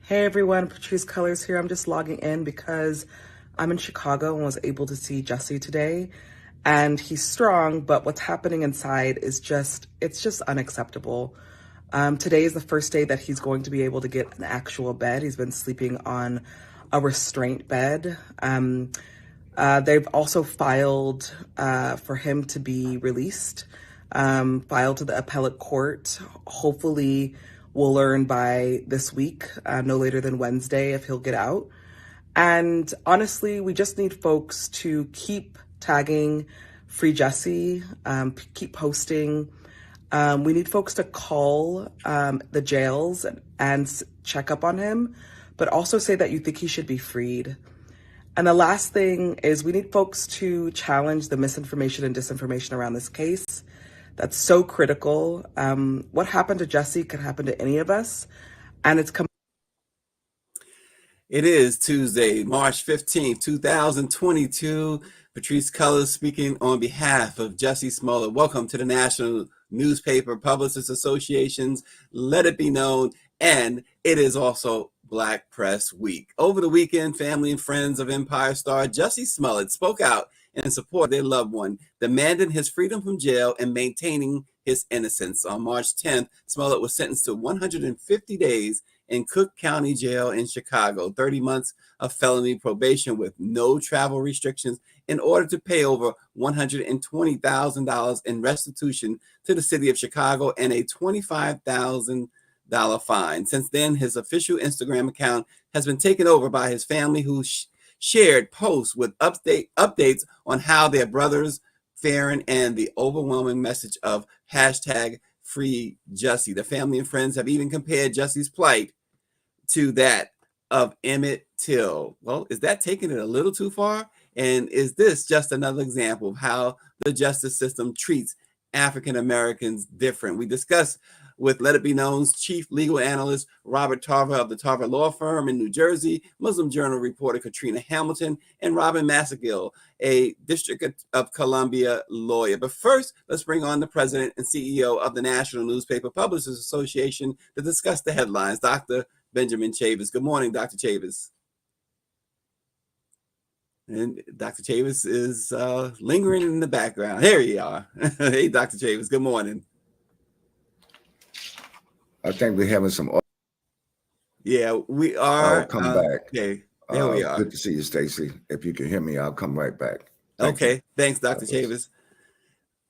Hey everyone, Patrice Colors here. I'm just logging in because I'm in Chicago and was able to see Jussie today. And he's strong, but what's happening inside is it's just unacceptable. Today is the first day that he's going to be able to get an actual bed. He's been sleeping on a restraint bed. They've also filed for him to be released, filed to the appellate court. Hopefully, we'll learn by this week, no later than Wednesday, if he'll get out. And honestly, we just need folks to keep tagging Free Jussie, keep posting. We need folks to call the jails and check up on him, but also say that you think he should be freed. And the last thing is we need folks to challenge the misinformation and disinformation around this case. That's so critical. What happened to Jussie could happen to any of us. And It is Tuesday, March 15th, 2022. Patrice Colors speaking on behalf of Jussie Smollett. Welcome to the National Newspaper Publicists Association's Let It Be Known, and it is also Black Press Week. Over the weekend, family and friends of Empire star Jussie Smollett spoke out in support of their loved one, demanding his freedom from jail and maintaining his innocence. On March 10th, Smollett was sentenced to 150 days in Cook County Jail in Chicago, 30 months of felony probation with no travel restrictions in order to pay over $120,000 in restitution to the city of Chicago and a $25,000 fine. Since then, his official Instagram account has been taken over by his family, who shared posts with updates on how their brothers faring and the overwhelming message of hashtag Free Jussie. The family and friends have even compared Jussie's plight to that of Emmett Till. Well, is that taking it a little too far? And is this just another example of how the justice system treats African Americans different? We discuss with Let It Be Known's chief legal analyst, Robert Tarver of the Tarver Law Firm in New Jersey, Muslim Journal reporter Katrina Hamilton, and Robin Massagill, a District of Columbia lawyer. But first, let's bring on the president and CEO of the National Newspaper Publishers Association to discuss the headlines, Dr. Benjamin Chavis. Good morning, Dr. Chavis. And Dr. Chavis is lingering in the background. Here you are. Hey, Dr. Chavis, good morning. I think we're having some. Yeah, we are. I'll come back. Okay, there we are. Good to see you, Stacy. If you can hear me, I'll come right back. Okay, thanks, Dr. Chavis.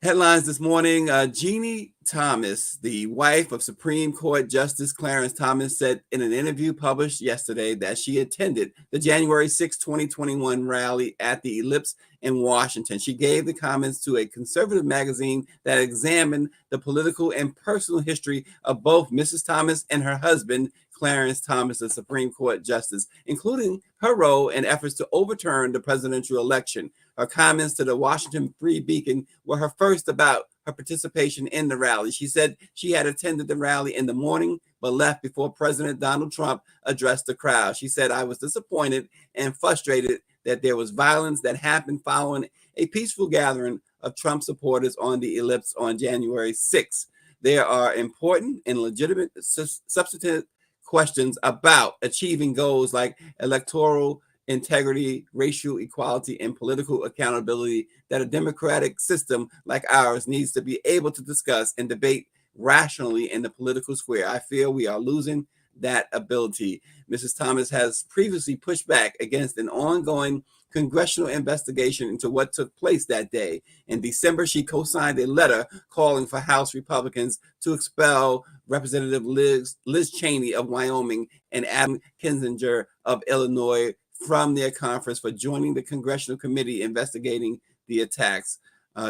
Headlines this morning, Jeannie Thomas, the wife of Supreme Court Justice Clarence Thomas, said in an interview published yesterday that she attended the January 6, 2021 rally at the Ellipse in Washington. She gave the comments to a conservative magazine that examined the political and personal history of both Mrs. Thomas and her husband, Clarence Thomas, the Supreme Court Justice, including her role in efforts to overturn the presidential election. Her comments to the Washington Free Beacon were her first about her participation in the rally. She said she had attended the rally in the morning, but left before President Donald Trump addressed the crowd. She said, "I was disappointed and frustrated that there was violence that happened following a peaceful gathering of Trump supporters on the Ellipse on January 6th. There are important and legitimate substantive questions about achieving goals like electoral integrity, racial equality, and political accountability that a democratic system like ours needs to be able to discuss and debate rationally in the political square. I feel we are losing that ability." Mrs. Thomas has previously pushed back against an ongoing congressional investigation into what took place that day. In December, she co-signed a letter calling for House Republicans to expel Representative Liz Cheney of Wyoming and Adam Kinzinger of Illinois from their conference for joining the congressional committee investigating the attacks.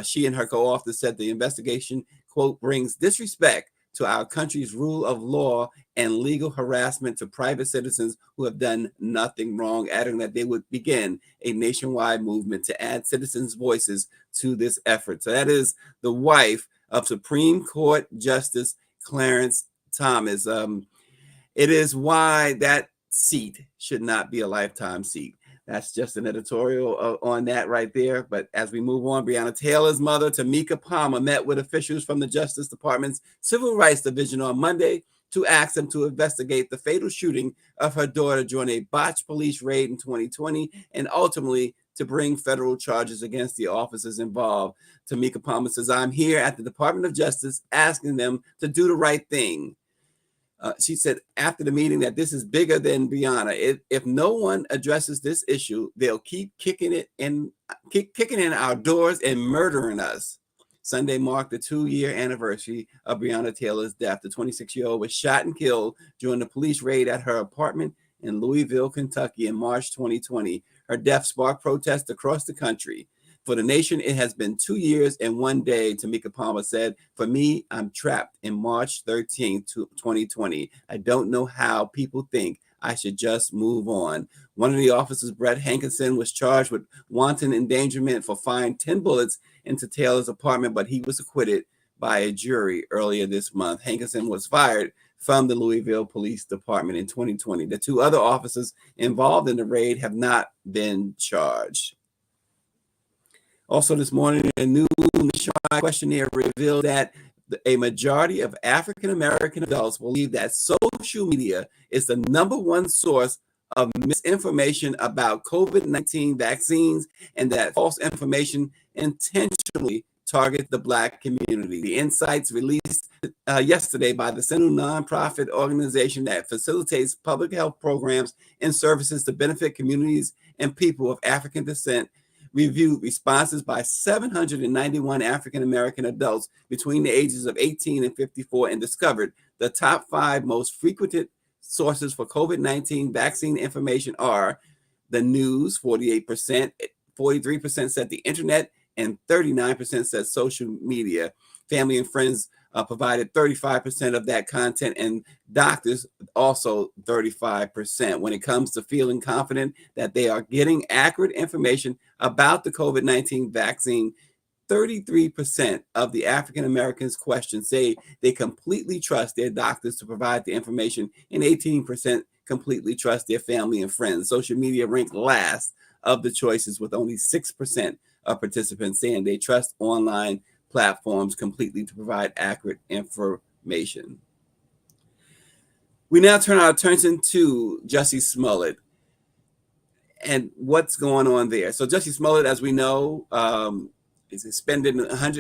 She and her co-author said the investigation, quote, "brings disrespect to our country's rule of law and legal harassment to private citizens who have done nothing wrong," adding that they would begin a nationwide movement to add citizens' voices to this effort. So that is the wife of Supreme Court Justice Clarence Thomas. It is why that seat should not be a lifetime seat. That's just an editorial on that right there. But as we move on, Breonna Taylor's mother, Tamika Palmer, met with officials from the Justice Department's Civil Rights Division on Monday to ask them to investigate the fatal shooting of her daughter during a botched police raid in 2020, and ultimately to bring federal charges against the officers involved. Tamika Palmer says, I'm here at the Department of Justice asking them to do the right thing. She said after the meeting that this is bigger than Breonna. If no one addresses this issue, they'll keep kicking in our doors and murdering us. Sunday marked the 2-year anniversary of Breonna Taylor's death. The 26-year-old was shot and killed during the police raid at her apartment in Louisville, Kentucky in March 2020. Her death sparked protests across the country. For the nation, it has been 2 years and 1 day, Tamika Palmer said. For me, I'm trapped in March 13th, 2020. I don't know how people think I should just move on. One of the officers, Brett Hankinson, was charged with wanton endangerment for firing 10 bullets into Taylor's apartment, but he was acquitted by a jury earlier this month. Hankinson was fired from the Louisville Police Department in 2020. The 2 other officers involved in the raid have not been charged. Also this morning, a new nationwide questionnaire revealed that a majority of African-American adults believe that social media is the #1 source of misinformation about COVID-19 vaccines, and that false information intentionally targets the Black community. The insights released yesterday by the Senu nonprofit organization that facilitates public health programs and services to benefit communities and people of African descent reviewed responses by 791 African-American adults between the ages of 18 and 54 and discovered the top 5 most frequented sources for COVID-19 vaccine information are the news, 48%, 43% said the internet, and 39% said social media. Family and friends provided 35% of that content, and doctors also 35%. When it comes to feeling confident that they are getting accurate information about the COVID-19 vaccine, 33% of the African Americans questioned say they completely trust their doctors to provide the information, and 18% completely trust their family and friends. Social media ranked last of the choices, with only 6% of participants saying they trust online platforms completely to provide accurate information. We now turn our attention to Jussie Smollett and what's going on there. So Jussie Smollett, as we know,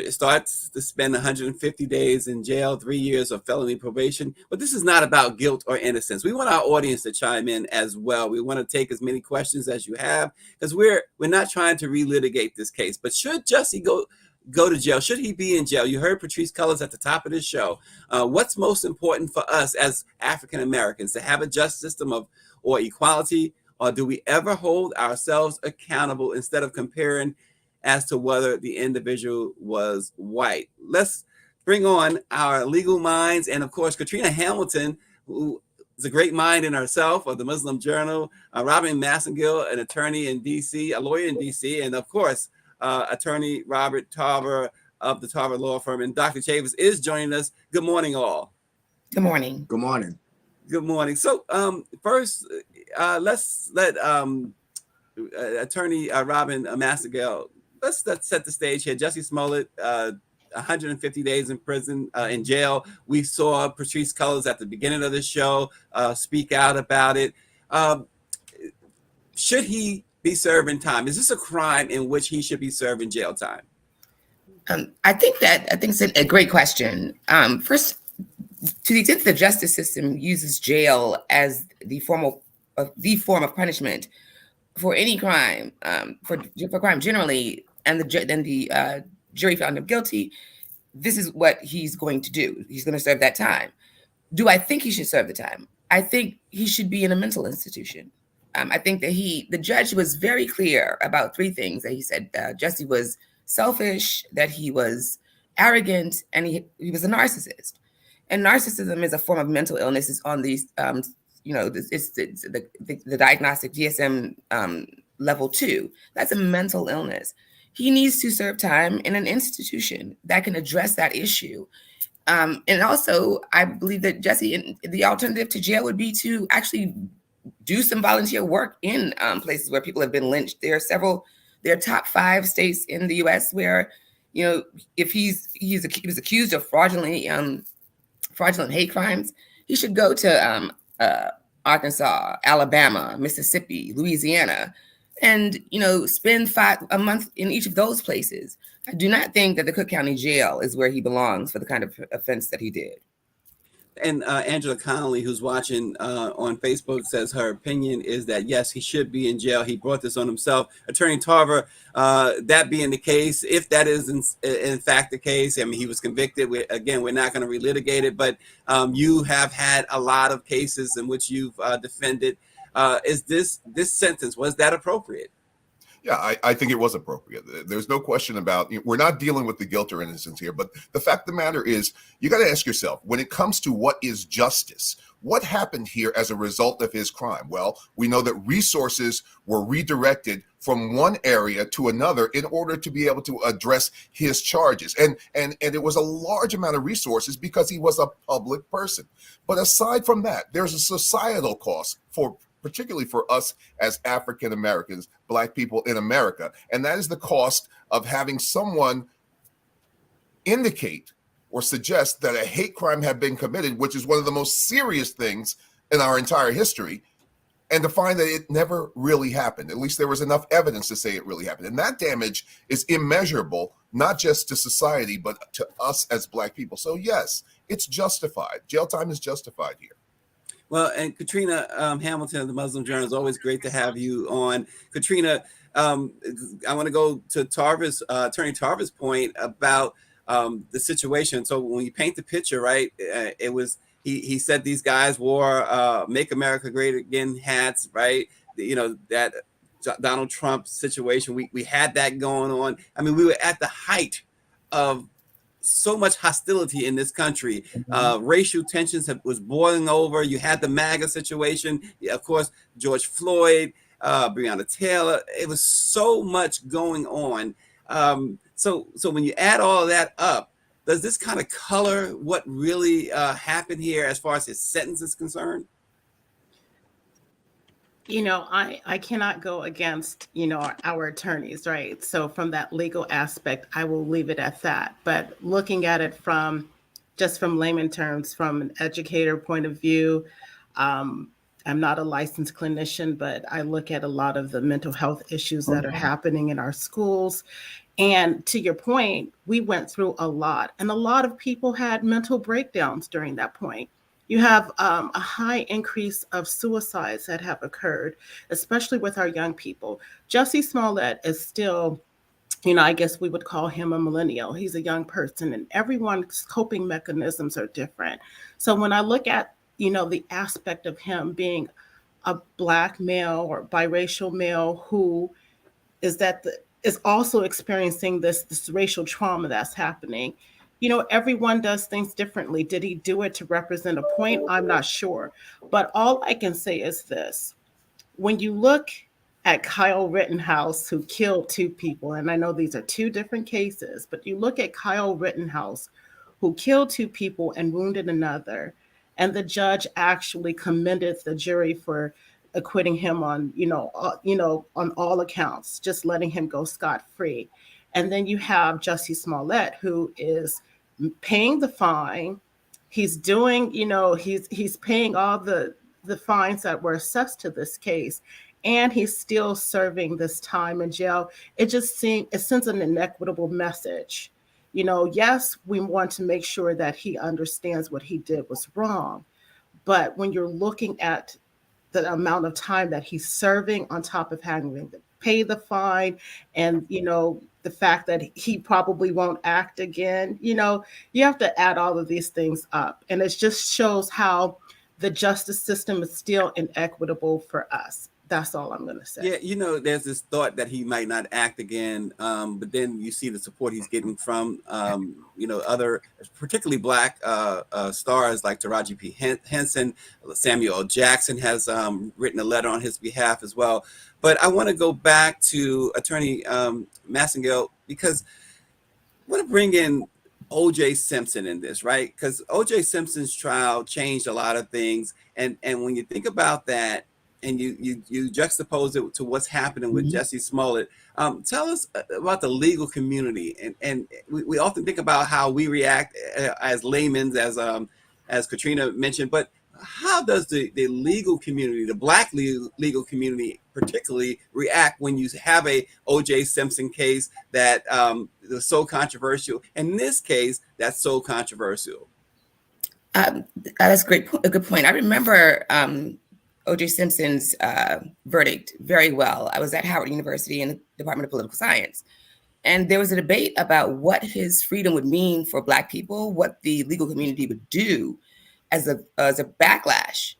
starts to spend 150 days in jail, 3 years of felony probation. But this is not about guilt or innocence. We want our audience to chime in as well. We want to take as many questions as you have, because we're not trying to relitigate this case. But should Jussie go to jail? Should he be in jail? You heard Patrisse Cullors at the top of this show. What's most important for us as African Americans, to have a just system or equality, or do we ever hold ourselves accountable instead of comparing as to whether the individual was white? Let's bring on our legal minds, and of course, Katrina Hamilton, who is a great mind in herself, of the Muslim Journal, Robin Massengill, an attorney in D.C., a lawyer in D.C., and of course, attorney Robert Tarver of the Tarver Law Firm, and Dr. Chavis is joining us. Good morning, all. Good morning. Good morning. Good morning. So first, let's let attorney Robin Massengill, let's set the stage here. Jussie Smollett, 150 days in prison, in jail. We saw Patrisse Cullors at the beginning of the show speak out about it. Should he be serving time? Is this a crime in which he should be serving jail time? I think it's a great question. First, to the extent the justice system uses jail as the form of punishment for any crime, for crime generally, and the jury found him guilty, this is what he's going to do. He's going to serve that time. Do I think he should serve the time? I think he should be in a mental institution. I think that the judge was very clear about 3 things that he said. Jussie was selfish, that he was arrogant, and he was a narcissist. And narcissism is a form of mental illness. It's on these, it's the diagnostic DSM level 2. That's a mental illness. He needs to serve time in an institution that can address that issue. And also, I believe that the alternative to jail would be to actually do some volunteer work in places where people have been lynched. There are top 5 states in the U.S. where, if he was accused of fraudulent hate crimes, He should go to Arkansas, Alabama, Mississippi, Louisiana, and spend a month in each of those places. I do not think that the Cook County Jail is where he belongs for the kind of offense that he did. And Angela Connolly, who's watching on Facebook, says her opinion is that, yes, he should be in jail. He brought this on himself. Attorney Tarver, that being the case, if that is in fact the case, I mean, he was convicted. Again, we're not going to relitigate it, but you have had a lot of cases in which you've defended. Is this sentence, was that appropriate? Yeah, I think it was appropriate. There's no question about, we're not dealing with the guilt or innocence here, but the fact of the matter is, you got to ask yourself, when it comes to what is justice, what happened here as a result of his crime? Well, we know that resources were redirected from one area to another in order to be able to address his charges. And it was a large amount of resources because he was a public person. But aside from that, there's a societal cost particularly for us as African Americans, Black people in America. And that is the cost of having someone indicate or suggest that a hate crime had been committed, which is one of the most serious things in our entire history, and to find that it never really happened. At least there was enough evidence to say it really happened. And that damage is immeasurable, not just to society, but to us as Black people. So yes, it's justified. Jail time is justified here. Well, and Katrina Hamilton of the Muslim Journal, is always great to have you on. Katrina, I want to go to Attorney Tarver's point about the situation. So when you paint the picture, right, it was, he said these guys wore Make America Great Again hats, right? That Donald Trump situation, we had that going on. I mean, we were at the height of so much hostility in this country. Racial tensions was boiling over. You had the MAGA situation. Of course, George Floyd, Breonna Taylor. It was so much going on. So when you add all of that up, does this kind of color what really happened here as far as his sentence is concerned? I cannot go against, our attorneys, right? So from that legal aspect, I will leave it at that. But looking at it from layman terms, from an educator point of view, I'm not a licensed clinician, but I look at a lot of the mental health issues that are happening in our schools. And to your point, we went through a lot, and a lot of people had mental breakdowns during that point. You have a high increase of suicides that have occurred, especially with our young people. Jussie Smollett is still, I guess we would call him a millennial. He's a young person, and everyone's coping mechanisms are different. So when I look at, the aspect of him being a Black male or biracial male who is also experiencing this racial trauma that's happening. Everyone does things differently. Did he do it to represent a point? I'm not sure. But all I can say is this. When you look at Kyle Rittenhouse, who killed two people, and I know these are two different cases, but you look at Kyle Rittenhouse, who killed two people and wounded another, and the judge actually commended the jury for acquitting him on, on all accounts, just letting him go scot-free. And then you have Jussie Smollett, who is paying the fine. He's doing, he's paying all the fines that were assessed to this case, and he's still serving this time in jail. It sends an inequitable message. Yes, we want to make sure that he understands what he did was wrong. But when you're looking at the amount of time that he's serving on top of having to pay the fine and, the fact that he probably won't act again, you have to add all of these things up. And it just shows how the justice system is still inequitable for us. That's all I'm going to say. Yeah, there's this thought that he might not act again, but then you see the support he's getting from, other, particularly Black stars like Taraji P. Henson. Samuel L. Jackson has written a letter on his behalf as well. But I want to go back to Attorney Massengill, because I want to bring in O.J. Simpson in this, right? Because O.J. Simpson's trial changed a lot of things. And when you think about that, and you juxtapose it to what's happening with Jussie Smollett, tell us about the legal community. And we often think about how we react as laymen, as Katrina mentioned, but how does the legal community, the Black legal community particularly, react when you have a O.J. Simpson case that is so controversial? In this case, that's so controversial. That's a good point. I remember O.J. Simpson's verdict very well. I was at Howard University in the Department of Political Science. And there was a debate about what his freedom would mean for Black people, what the legal community would do as a backlash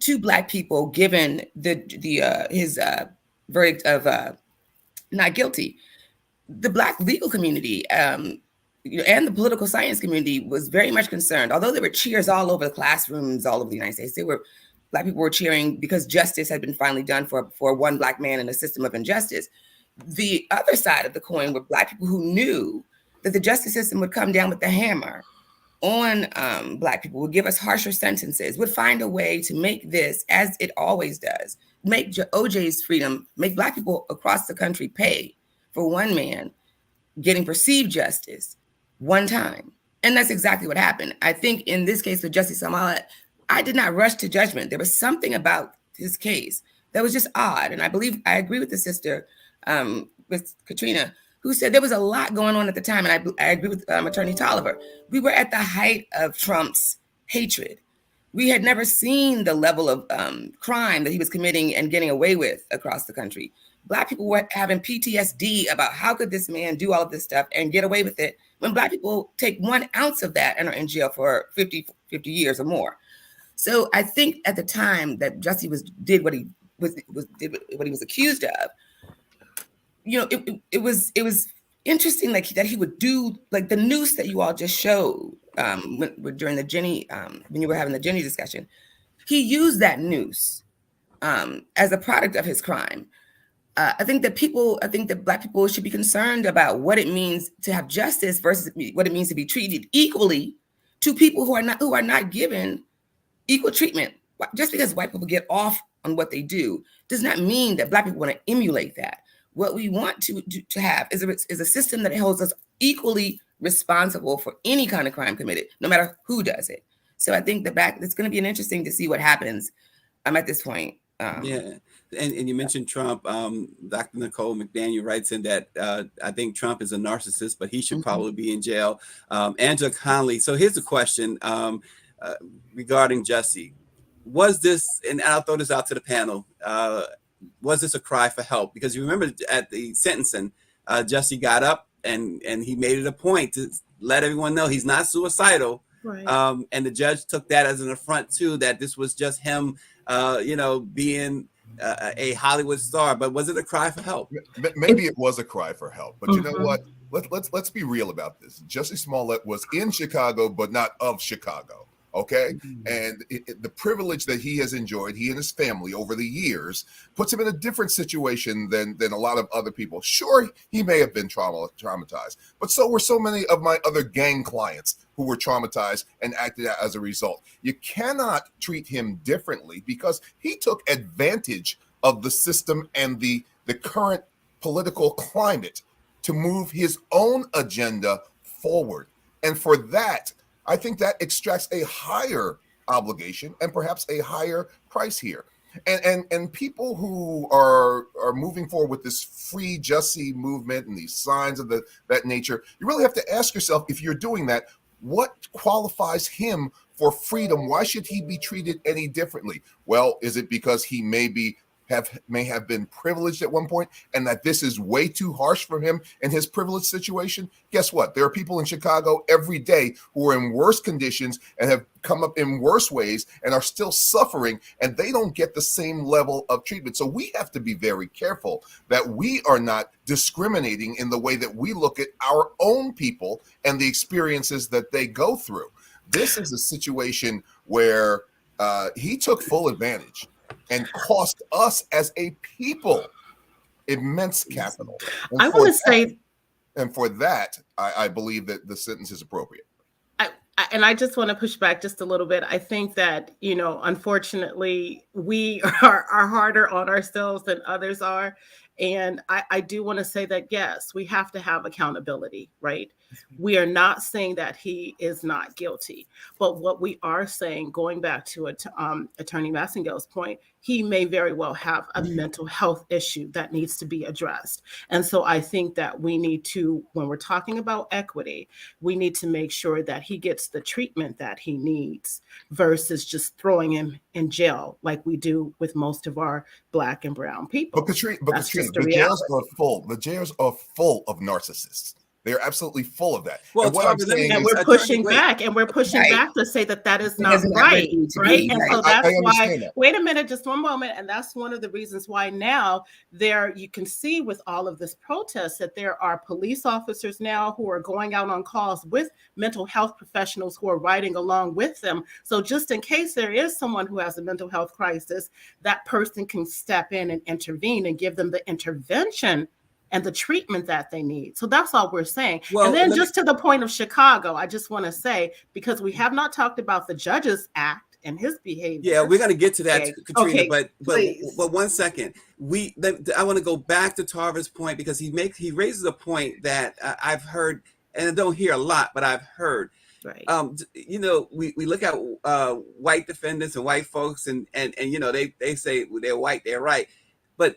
to Black people, given his verdict of not guilty. The Black legal community and the political science community was very much concerned. Although there were cheers all over the classrooms, all over the United States, Black people were cheering because justice had been finally done for one Black man in a system of injustice. The other side of the coin were Black people who knew that the justice system would come down with the hammer on Black people, would give us harsher sentences, would find a way to make this, as it always does, make OJ's freedom, make Black people across the country pay for one man getting perceived justice one time. And that's exactly what happened. I think in this case with Jussie Smollett, I did not rush to judgment. There was something about his case that was just odd. And I agree with the sister, with Katrina, who said there was a lot going on at the time. And I agree with Attorney Tolliver. We were at the height of Trump's hatred. We had never seen the level of crime that he was committing and getting away with across the country. Black people were having PTSD about how could this man do all of this stuff and get away with it when Black people take 1 ounce of that and are in jail for 50 years or more. So I think at the time that Jussie did what he was accused of, it was interesting, like that he would do like the noose that you all just showed during the Jenny when you were having the Jenny discussion. He used that noose as a product of his crime. I think that Black people should be concerned about what it means to have justice versus what it means to be treated equally to people who are not given equal treatment. Just because white people get off on what they do does not mean that Black people want to emulate that. What we want to have is a system that holds us equally responsible for any kind of crime committed, no matter who does it. So I think it's going to be interesting to see what happens at this point. Yeah. And you mentioned Trump. Dr. Nicole McDaniel writes in that I think Trump is a narcissist, but he should probably be in jail. Angela Conley. So here's the question regarding Jussie. Was this, and I'll throw this out to the panel, was this a cry for help? Because you remember at the sentencing, Jussie got up and he made it a point to let everyone know he's not suicidal. Right. And the judge took that as an affront too, that this was just him, being a Hollywood star. But was it a cry for help? Maybe it was a cry for help, but you know what? Let's be real about this. Jussie Smollett was in Chicago, but not of Chicago. Okay. And the privilege that he has enjoyed, he and his family over the years, puts him in a different situation than a lot of other people. Sure, he may have been traumatized, but so were so many of my other gang clients who were traumatized and acted out as a result. You cannot treat him differently because he took advantage of the system and the current political climate to move his own agenda forward. And for that, I think that extracts a higher obligation and perhaps a higher price here. And people who are moving forward with this free Jussie movement and these signs of that nature, you really have to ask yourself, if you're doing that, what qualifies him for freedom? Why should he be treated any differently? Well, is it because he may have been privileged at one point and that this is way too harsh for him in his privileged situation? Guess what? There are people in Chicago every day who are in worse conditions and have come up in worse ways and are still suffering, and they don't get the same level of treatment. So we have to be very careful that we are not discriminating in the way that we look at our own people and the experiences that they go through. This is a situation where he took full advantage and cost us as a people immense capital. I want to say, and for that, I believe that the sentence is appropriate. I just want to push back just a little bit. I think that, unfortunately, we are harder on ourselves than others are. And I do want to say that, yes, we have to have accountability, right? We are not saying that he is not guilty. But what we are saying, going back to Attorney Massengel's point, he may very well have a mental health issue that needs to be addressed. And so I think that we need to, when we're talking about equity, we need to make sure that he gets the treatment that he needs versus just throwing him in jail like we do with most of our Black and brown people. But Katrina, the jails are full. The jails are full of narcissists. They're absolutely full of that. Well, and what I'm saying and we're pushing back, and we're pushing back to say that that is not right, right? And so that's why. Wait a minute, just one moment, and that's one of the reasons why now you can see with all of this protest that there are police officers now who are going out on calls with mental health professionals who are riding along with them. So just in case there is someone who has a mental health crisis, that person can step in and intervene and give them the intervention and the treatment that they need. So that's all we're saying. Well, and then just to the point of Chicago, I just want to say, because we have not talked about the Judges Act and his behavior. Yeah, we're going to get to that, Katrina, but 1 second. I want to go back to Tarver's point, because he raises a point that I've heard, and I don't hear a lot, but I've heard. Right. We look at white defendants and white folks, and they say they're white, they're right. But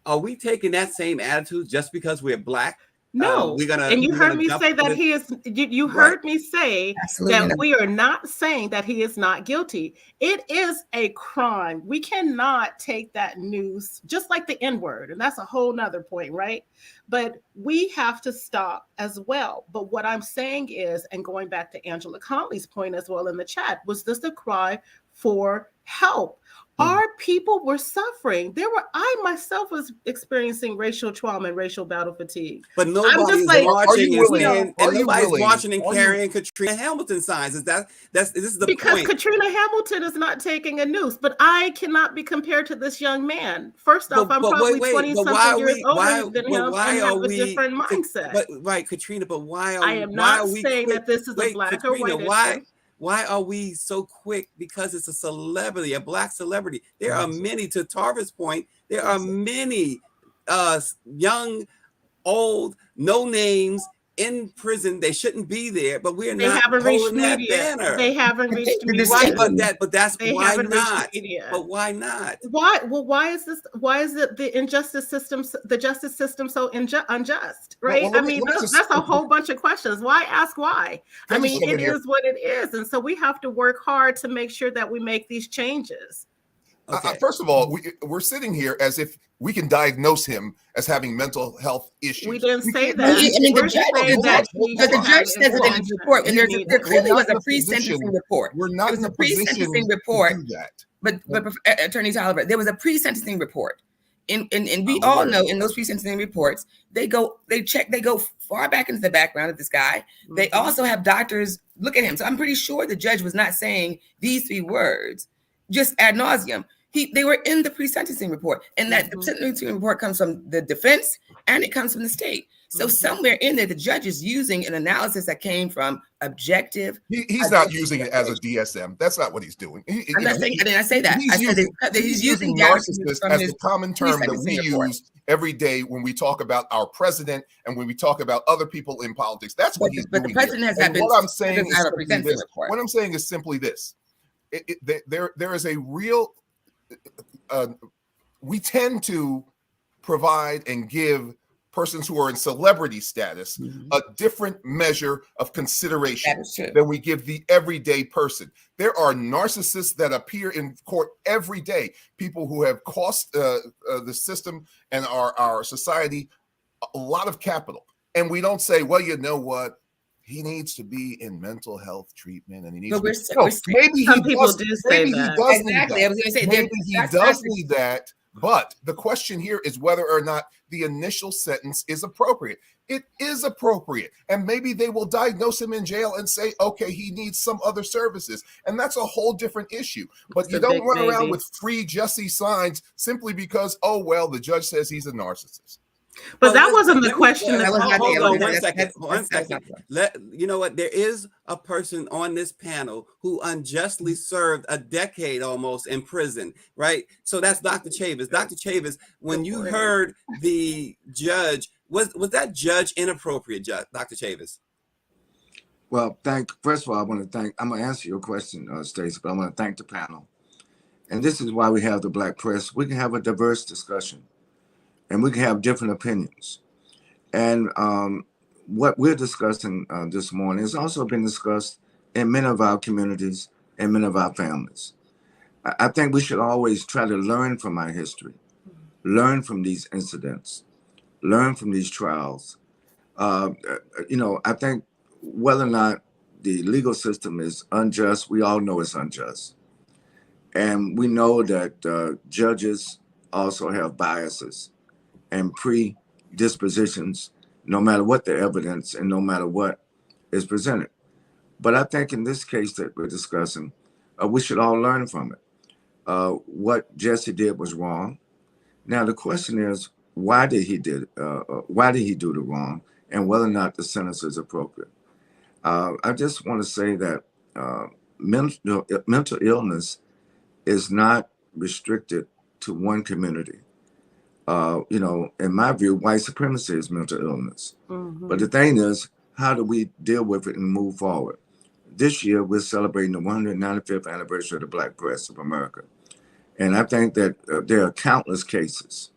are we taking that same attitude just because we're Black? No, and you heard me say that he is. You heard me say that we are not saying that he is not guilty. It is a crime. We cannot take that news just like the N-word, and that's a whole nother point, right? But we have to stop as well. But what I'm saying is, and going back to Angela Conley's point as well in the chat, was this a cry for help? Our people were suffering. I myself was experiencing racial trauma and racial battle fatigue. But nobody's watching and carrying Katrina Hamilton signs. Is this is the because point? Katrina Hamilton is not taking a noose, but I cannot be compared to this young man. First off, I'm probably 20-something years older than him and have a different mindset. Katrina, but why I am not saying that this is a Black or white issue. Why are we so quick? Because it's a celebrity, a Black celebrity. There are many, to Tarver's point, there are many young, old, no names in prison. They shouldn't be there, but we're not holding that banner. They haven't reached media. But that's why not? But why not? Why? Well, why is this? Why is it the justice system so unjust? Right? Well, that's a whole bunch of questions. Why ask why? I mean, it is what it is, and so we have to work hard to make sure that we make these changes. Okay. First of all, we're sitting here as if we can diagnose him as having mental health issues. We didn't say that. I mean, the judge says it in his report, and there clearly was a pre-sentencing report. We're not in a pre-sentencing report. But Attorney Tolliver, there was a pre-sentencing report, and we all know in those pre-sentencing reports they go far back into the background of this guy. They also have doctors look at him. So I'm pretty sure the judge was not saying these 3 words just ad nauseum. They were in the pre-sentencing report, and that the sentencing report comes from the defense and it comes from the state. So somewhere in there, the judge is using an analysis that came from objective. He's not using it as a DSM. That's not what he's doing. I didn't say that. He's using narcissist as the common term that we use every day when we talk about our president and when we talk about other people in politics. That's what he's doing. But the president has not been. What I'm saying is simply this. There is a real. We tend to provide and give persons who are in celebrity status a different measure of consideration than we give the everyday person. There are narcissists that appear in court every day, people who have cost the system and our society a lot of capital. And we don't say, well, you know what? He needs to be in mental health treatment, and he needs. Maybe he does need that. But the question here is whether or not the initial sentence is appropriate. It is appropriate, and maybe they will diagnose him in jail and say, "Okay, he needs some other services," and that's a whole different issue. But you don't run around with free Jussie signs simply because, oh well, the judge says he's a narcissist. But that wasn't the question. Hold on 1 second. 1 second. You know what? There is a person on this panel who unjustly served a decade almost in prison, right? So that's Dr. Chavis. Dr. Chavis, when you heard the judge, was that judge inappropriate, Dr. Chavis? Well, first of all, I want to thank, I'm going to answer your question, Stacey, but I want to thank the panel. And this is why we have the Black press. We can have a diverse discussion and we can have different opinions. And what we're discussing this morning has also been discussed in many of our communities and many of our families. I think we should always try to learn from our history, learn from these incidents, learn from these trials. I think whether or not the legal system is unjust, we all know it's unjust. And we know that judges also have biases and predispositions, no matter what the evidence and no matter what is presented. But I think in this case that we're discussing, we should all learn from it. What Jussie did was wrong. Now the question is, why did he do the wrong, and whether or not the sentence is appropriate? I just want to say that mental illness is not restricted to one community. In my view, white supremacy is mental illness. Mm-hmm. But the thing is, how do we deal with it and move forward? This year, we're celebrating the 195th anniversary of the Black Press of America. And I think that there are countless cases.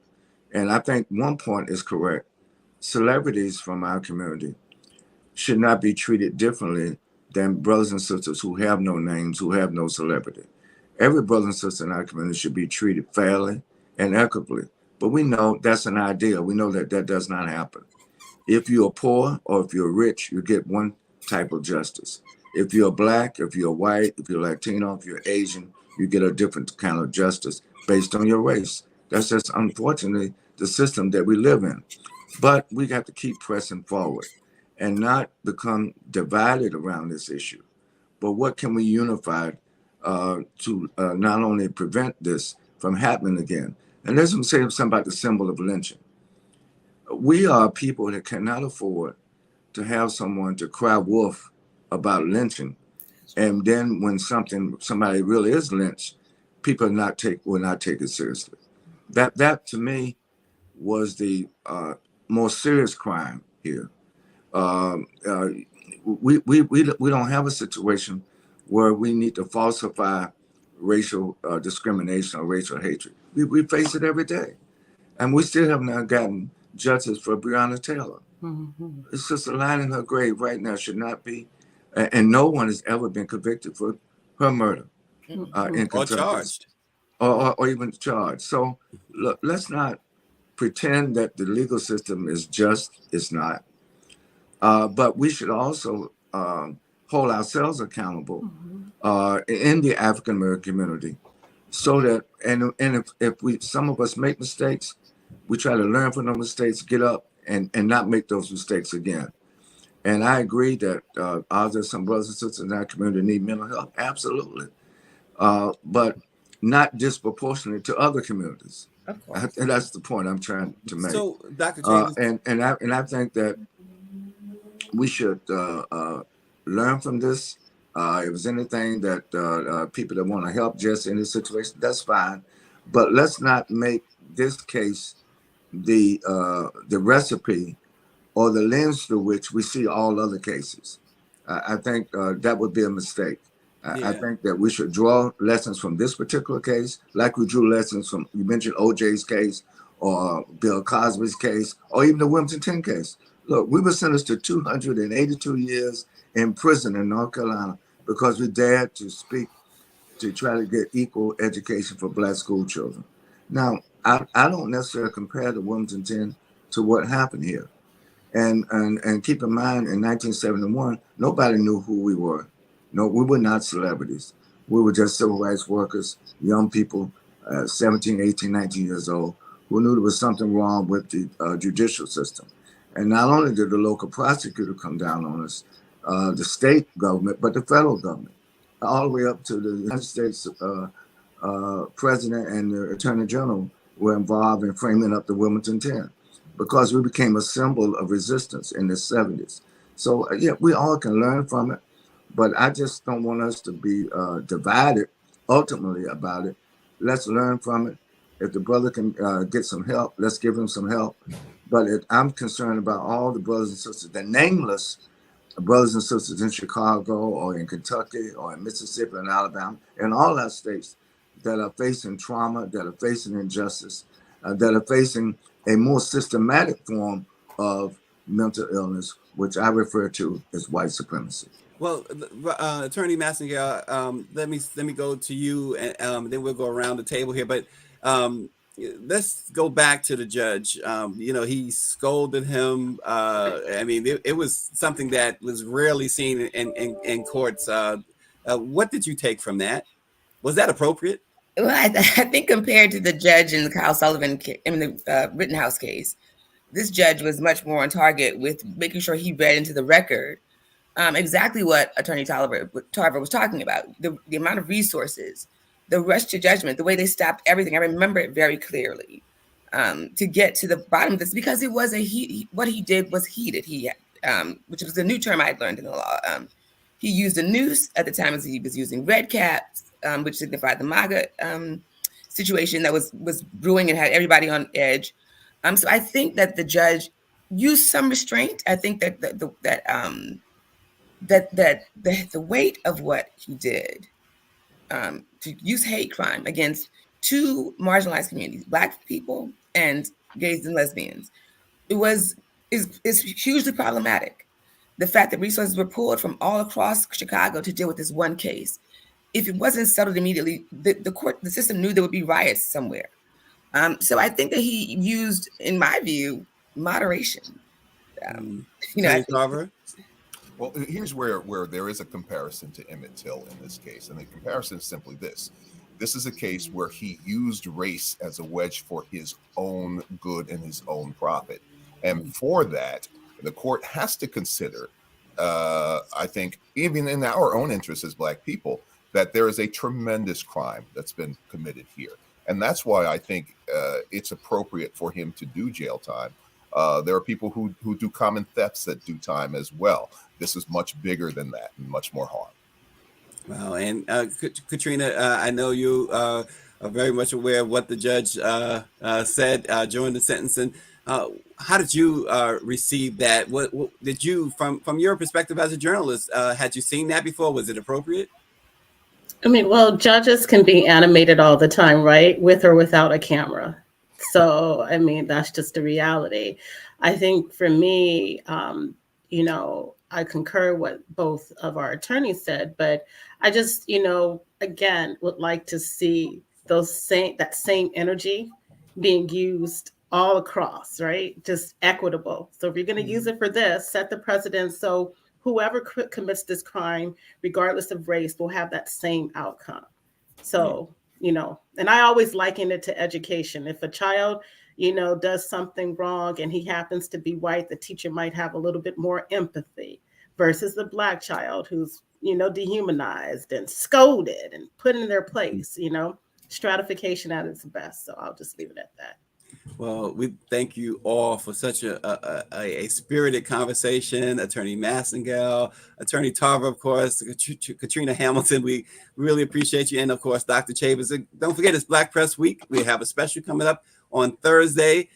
And I think one point is correct. Celebrities from our community should not be treated differently than brothers and sisters who have no names, who have no celebrity. Every brother and sister in our community should be treated fairly and equitably. But we know that's an ideal. We know that that does not happen. If you're poor or if you're rich, you get one type of justice. If you're black, if you're white, if you're Latino, if you're Asian, you get a different kind of justice based on your race. That's just unfortunately the system that we live in. But we have to keep pressing forward and not become divided around this issue. But what can we unify to not only prevent this from happening again? And let's say something about the symbol of lynching. We are people that cannot afford to have someone to cry wolf about lynching, and then when somebody really is lynched, people will not take it seriously. That to me was the most serious crime here. We don't have a situation where we need to falsify racial discrimination or racial hatred. We face it every day, and we still have not gotten justice for Breonna Taylor. Mm-hmm. It's just a line in her grave right now, should not be, and no one has ever been convicted for her murder in Kentucky. Or charged. Or even charged. So look, let's not pretend that the legal system is just. It's not. But we should also hold ourselves accountable in the African American community, so that and if some of us make mistakes, we try to learn from those mistakes, get up and not make those mistakes again. And I agree that are there some brothers and sisters in our community need mental health? Absolutely, but not disproportionately to other communities. Of course. And that's the point I'm trying to make. So, Dr. James, And I think that we should learn from this. If there's anything that people that want to help Jussie in this situation, that's fine. But let's not make this case the recipe or the lens through which we see all other cases. I think that would be a mistake. I think that we should draw lessons from this particular case, like we drew lessons from, you mentioned OJ's case or Bill Cosby's case, or even the Wilmington 10 case. Look, we were sentenced to 282 years in prison in North Carolina because we dared to speak to try to get equal education for Black school children. Now, I don't necessarily compare the Wilmington 10 to what happened here. And keep in mind, in 1971, nobody knew who we were. No, we were not celebrities. We were just civil rights workers, young people, 17, 18, 19 years old, who knew there was something wrong with the judicial system. And not only did the local prosecutor come down on us, the state government, but the federal government, all the way up to the United States president and the attorney general were involved in framing up the Wilmington 10 because we became a symbol of resistance in the 70s. So, yeah, we all can learn from it. But I just don't want us to be divided ultimately about it. Let's learn from it. If the brother can get some help, let's give him some help. But I'm concerned about all the brothers and sisters, the nameless brothers and sisters in Chicago or in Kentucky or in Mississippi and Alabama, and all our states that are facing trauma, that are facing injustice, that are facing a more systematic form of mental illness, which I refer to as white supremacy. Well, Attorney Massengill, let me go to you, and then we'll go around the table here. But let's go back to the judge. He scolded him. I mean, it was something that was rarely seen in courts. What did you take from that? Was that appropriate? Well, I think compared to the judge in the Kyle Sullivan, the Rittenhouse case, this judge was much more on target with making sure he read into the record exactly what Attorney Tarver was talking about, the amount of resources, the rush to judgment, the way they stopped everything. I remember it very clearly to get to the bottom of this, because it was what he did was heated. Which was a new term I had learned in the law. He used a noose at the time as he was using red caps, which signified the MAGA situation that was brewing and had everybody on edge. So I think that the judge used some restraint. I think that the weight of what he did to use hate crime against two marginalized communities, Black people and gays and lesbians, is hugely problematic. The fact that resources were pulled from all across Chicago to deal with this one case, if it wasn't settled immediately, the system knew there would be riots somewhere. So I think that he used, in my view, moderation. Well, here's where there is a comparison to Emmett Till in this case. And the comparison is simply this. This is a case where he used race as a wedge for his own good and his own profit. And for that, the court has to consider, I think, even in our own interest as Black people, that there is a tremendous crime that's been committed here. And that's why I think it's appropriate for him to do jail time. There are people who do common thefts that do time as well. This is much bigger than that and much more harm. Well, and Katrina, I know you are very much aware of what the judge said during the sentencing. How did you receive that? What did you, from your perspective as a journalist, had you seen that before? Was it appropriate? I mean, well, judges can be animated all the time, right? With or without a camera. So, I mean, that's just the reality. I think for me, I concur what both of our attorneys said, but I just, again, would like to see that same energy being used all across, right? Just equitable. So if you're going to use it for this, set the precedent so whoever commits this crime, regardless of race, will have that same outcome. So, and I always liken it to education. If a child, does something wrong and he happens to be white, the teacher might have a little bit more empathy versus the Black child who's, dehumanized and scolded and put in their place, stratification at its best. So I'll just leave it at that. Well, we thank you all for such a spirited conversation. Attorney Massengill, Attorney Tarver, of course, Katrina Hamilton, we really appreciate you. And of course, Dr. Chavez. Don't forget, it's Black Press Week. We have a special coming up on Thursday.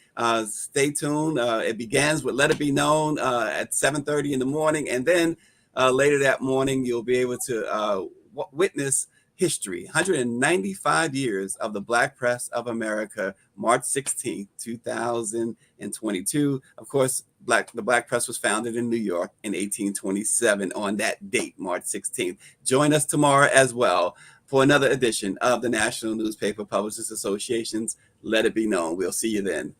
Stay tuned. It begins with Let It Be Known at 7:30 in the morning. And then later that morning, you'll be able to witness history, 195 years of the Black Press of America, March 16th, 2022. Of course, the Black Press was founded in New York in 1827 on that date, March 16th. Join us tomorrow as well for another edition of the National Newspaper Publishers Association's Let It Be Known. We'll see you then.